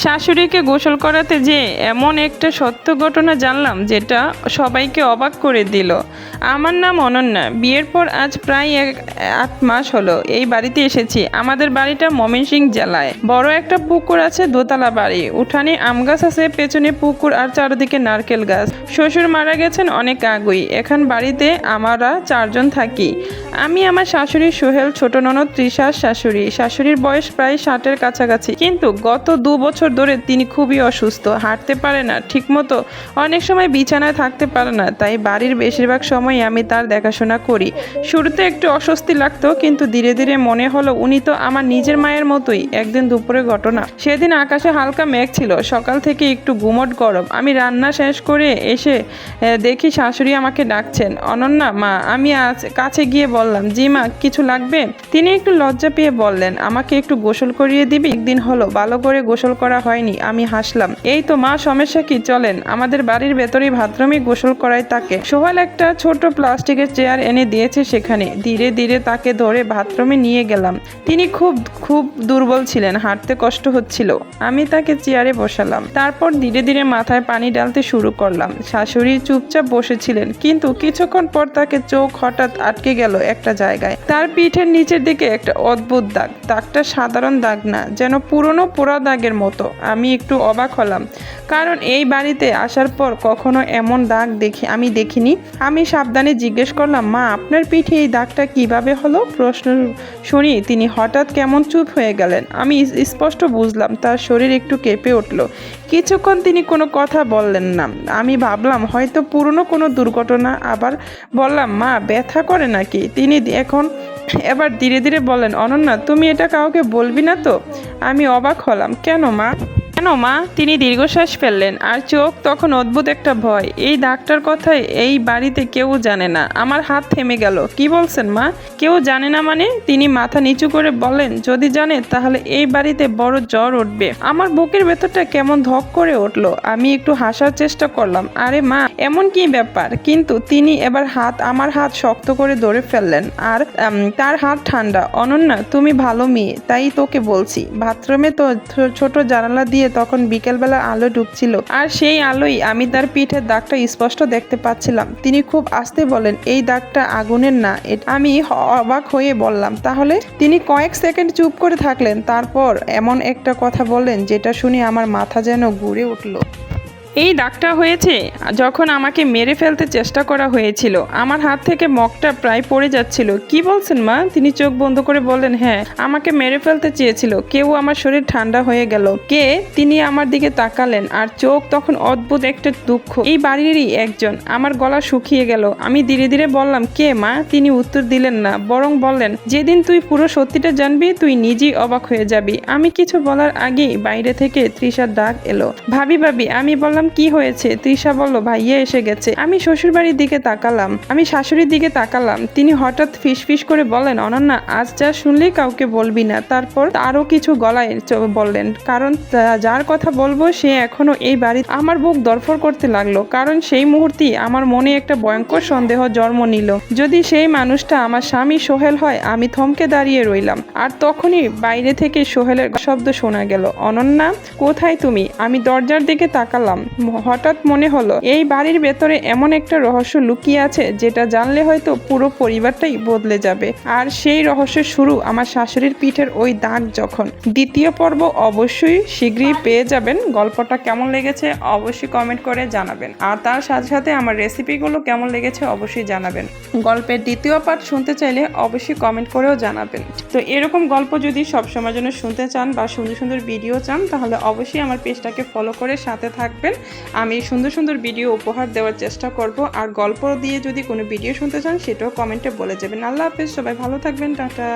শাশুড়িকে গোসল করাতে যেয়ে এমন একটা সত্য ঘটনা জানলাম যেটা সবাইকে অবাক করে দিল। আমার নাম অনন্যা। বিয়ের পর আজ প্রায় 8 মাস হলো এই বাড়িতে এসেছি। আমাদের বাড়িটা ময়মনসিংহ জেলায়। বড় একটা পুকুর আছে, দোতলা বাড়ি, উঠানে আম গাছ আছে, পেছনে পুকুর আর চারদিকে নারকেল গাছ। শ্বশুর মারা গেছেন অনেক আগেই। এখন বাড়িতে আমরা 4 জন থাকি। আমি, আমার শাশুড়ি সোহেল, ছোট ননদ তৃষার শাশুড়ি। শাশুড়ির বয়স প্রায় 60-এর কাছাকাছি, কিন্তু গত 2 বছর ধরে তিনি খুবই অসুস্থ, হাঁটতে পারে না ঠিকমতো, অনেক সময় বিছানায় থাকতে পারে না। তাই বাড়ির বেশিরভাগ সময় আমি তার দেখাশোনা করি। শুরুতে একটু অস্বস্তি লাগতো, কিন্তু ধীরে ধীরে মনে হলো উনি তো আমার নিজের মায়ের মতোই। একদিন দুপুরে ঘটনা, সেদিন আকাশে হালকা মেঘ ছিল, সকাল থেকে একটু গুমট গরম। আমি রান্না শেষ করে এসে দেখি শাশুড়ি আমাকে ডাকছেন, অনন্যা মা। আমি কাছে গিয়ে বললাম, জি মা, কিছু লাগবে? তিনি একটু লজ্জা পেয়ে বললেন, আমাকে একটু গোসল করিয়ে দিবি? একদিন হলো ভালো করে গোসল করা হয়নি। আমি হাসলাম, এই তো মা, সমস্যা কি, চলেন, আমাদের বাড়ির ভেতরেই বাথরুমে গোসল করাই তাকে। সোহেল একটা ছোট প্লাস্টিকের চেয়ার এনে দিয়েছে, সেখানে ধীরে ধীরে তাকে ধরে বাথরুমে নিয়ে গেলাম। তিনি খুব খুব দুর্বল ছিলেন, হাঁটতে কষ্ট হচ্ছিল। আমি তাকে চেয়ারে বসালাম, তারপর ধীরে ধীরে মাথায় পানি ঢালতে শুরু করলাম। শাশুড়ি চুপচাপ বসেছিলেন, কিন্তু কিছুক্ষণ পর তাকে চোখ হঠাৎ আটকে গেল একটা জায়গায়। তার পিঠের নিচের দিকে একটা অদ্ভুত দাগ। দাগটা সাধারণ দাগ না, যেন পুরনো পোড়া দাগের মতো। আমি একটু অবাক হলাম, কারণ এই বাড়িতে আসার পর কখনো এমন দাগ আমি দেখিনি। আমি সাবধানে জিজ্ঞেস করলাম, মা, আপনার পিঠে এই দাগটা কিভাবে হলো? প্রশ্ন শুনি তিনি হঠাৎ কেমন চুপ হয়ে গেলেন। আমি স্পষ্ট বুঝলাম তার শরীর একটু কেঁপে উঠল। কিছুক্ষণ তিনি কোনো কথা বললেন না। আমি ভাবলাম হয়তো পুরনো কোনো দুর্ঘটনা। আবার বললাম, মা, ব্যথা করে নাকি? তিনি এবার ধীরে ধীরে বললেন, অনন্যা, তুমি এটা কাউকে বলবি না তো? আমি অবাক হলাম, কেন মা? তিনি দীর্ঘশ্বাস ফেললেন, আর চোখ তখন অদ্ভুত একটা ভয়। এই ডাক্তার কথায় এই বাড়িতে কেউ জানে না। আমার হাত থেমে গেল। কি বলছেন মা? কেউ জানে না মানে? তিনি মাথা নিচু করে বললেন, যদি জানে তাহলে এই বাড়িতে বড় জ্বর উঠবে। আমার বুকের ভেতরটা কেমন ধক করে উঠলো। আমি একটু হাসার চেষ্টা করলাম, আরে মা, এমন কি ব্যাপার? কিন্তু তিনি এবার আমার হাত শক্ত করে ধরে ফেললেন, আর তার হাত ঠান্ডা। অনন্যা, তুমি ভালো মেয়ে, তাই তোকে বলছি। বাথরুমে তো ছোট জানালা দিয়ে তখন বিকেলবেলা আলো ঢুকছিল, আর সেই আলোয় আমি তার পিঠের দাগটা স্পষ্ট দেখতে পাচ্ছিলাম। তিনি খুব আস্তে বলেন, এই দাগটা আগুনের না। আমি অবাক হয়ে বললাম, তাহলে? তিনি কয়েক সেকেন্ড চুপ করে থাকলেন, তারপর এমন একটা কথা বললেন যেটা শুনে আমার মাথা যেন ঘুরে উঠল। এই দাগটা হয়েছে যখন আমাকে মেরে ফেলতে চেষ্টা করা হয়েছিল। আমার হাত থেকে মগটা প্রায় পড়ে যাচ্ছিল। কি বলছেন মা? তিনি চোখ বন্ধ করে বললেন, হ্যাঁ, আমাকে মেরে ফেলতে চেয়েছিল কেউ। আমার শরীর ঠান্ডা হয়ে গেল। কে? তিনি আমার দিকে তাকালেন, আর চোখ তখন অদ্ভুত একটা দুঃখ। এই বাড়িরই একজন। আমার গলা শুকিয়ে গেল। আমি ধীরে ধীরে বললাম, কে মা? তিনি উত্তর দিলেন না, বরং বললেন, যেদিন তুই পুরো সত্যিটা জানবি তুই নিজেই অবাক হয়ে যাবি। আমি কিছু বলার আগেই বাইরে থেকে তৃষার ডাক এলো, ভাবি ভাবি। আমি বললাম, কি হয়েছে? তৃষা বলল, ভাইয়া এসে গেছে। আমি শ্বশুরবাড়ির দিকে তাকালাম, আমি শাশুড়ির দিকে তাকালাম। তিনি হঠাৎ ফিসফিস করে বললেন, অনন্যা, আজ যা শুনলি কাউকে বলবি না। তারপর আরো কিছু গলায় বললেন, কারণ যার কথা বলবো সে এখনো এই বাড়ি। আমার বুক দরফর করতে লাগলো, কারণ সেই মুহূর্তেই আমার মনে একটা ভয়ঙ্কর সন্দেহ জন্ম নিল। যদি সেই মানুষটা আমার স্বামী সোহেল হয়? আমি থমকে দাঁড়িয়ে রইলাম, আর তখনই বাইরে থেকে সোহেলের শব্দ শোনা গেল, অনন্যা, কোথায় তুমি? আমি দরজার দিকে তাকালাম। হঠাৎ মনে হলো এই বাড়ির ভেতরে এমন একটা রহস্য লুকিয়ে আছে যেটা জানলে হয়তো পুরো পরিবারটাই বদলে যাবে। আর সেই রহস্যের শুরু আমার শাশুড়ির পিঠের ওই দাগ যখন। দ্বিতীয় পর্ব অবশ্যই শীঘ্রই পেয়ে যাবেন। গল্পটা কেমন লেগেছে অবশ্যই কমেন্ট করে জানাবেন, আর তার সাথে সাথে আমার রেসিপিগুলো কেমন লেগেছে অবশ্যই জানাবেন। গল্পের দ্বিতীয় পার্ট শুনতে চাইলে অবশ্যই কমেন্ট করেও জানাবেন। তো এরকম গল্প যদি সবসময় জন্য শুনতে চান বা সুন্দর সুন্দর ভিডিও চান, তাহলে অবশ্যই আমার পেজটাকে ফলো করে সাথে থাকবেন। আমি সুন্দর সুন্দর ভিডিও উপহার দেওয়ার চেষ্টা করব। আর গল্প দিয়ে যদি কোনো ভিডিও শুনতে চান সেটাও কমেন্টে বলে যাবেন। আল্লাহ হাফেজ, সবাই ভালো থাকবেন, টাটা।